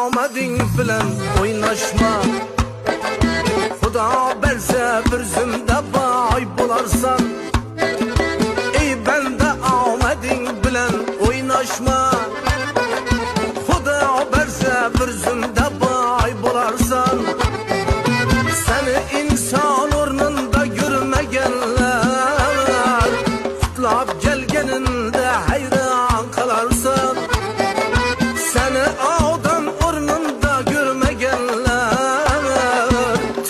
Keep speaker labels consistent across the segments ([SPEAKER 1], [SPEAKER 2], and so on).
[SPEAKER 1] omading bilan o'ynashma. Xudo bersa bir zumda boy bo'larsan. Ey banda omading bilan o'ynashma. Xudo bersa bir zumda boy bo'larsan. Seni inson o'rnida ko'rmaganlar qutlab kelganingda hayron qolarsan. Seni odam o'rnida ko'rmaganlar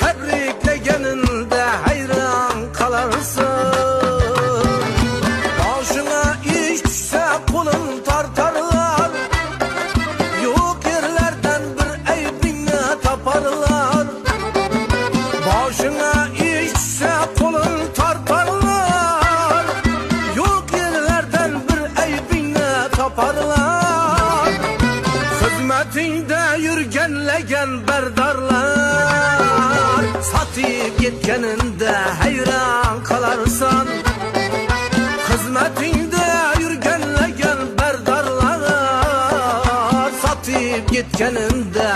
[SPEAKER 1] tabriklaganingda hayron qolarsan. Boshingga ish tushsa qo'ling tortarlar, yo'q yerlardan bir aybingni toparlar. Boshingga ish tushsa qo'ling tortarlar, yo'q yerlardan bir aybingni toparlar. Xizmatingda yurganlagan bardorlar sotib ketganingda hayron qolarsan. Xizmatingda yurganlagan bardorlar sotib ketganingda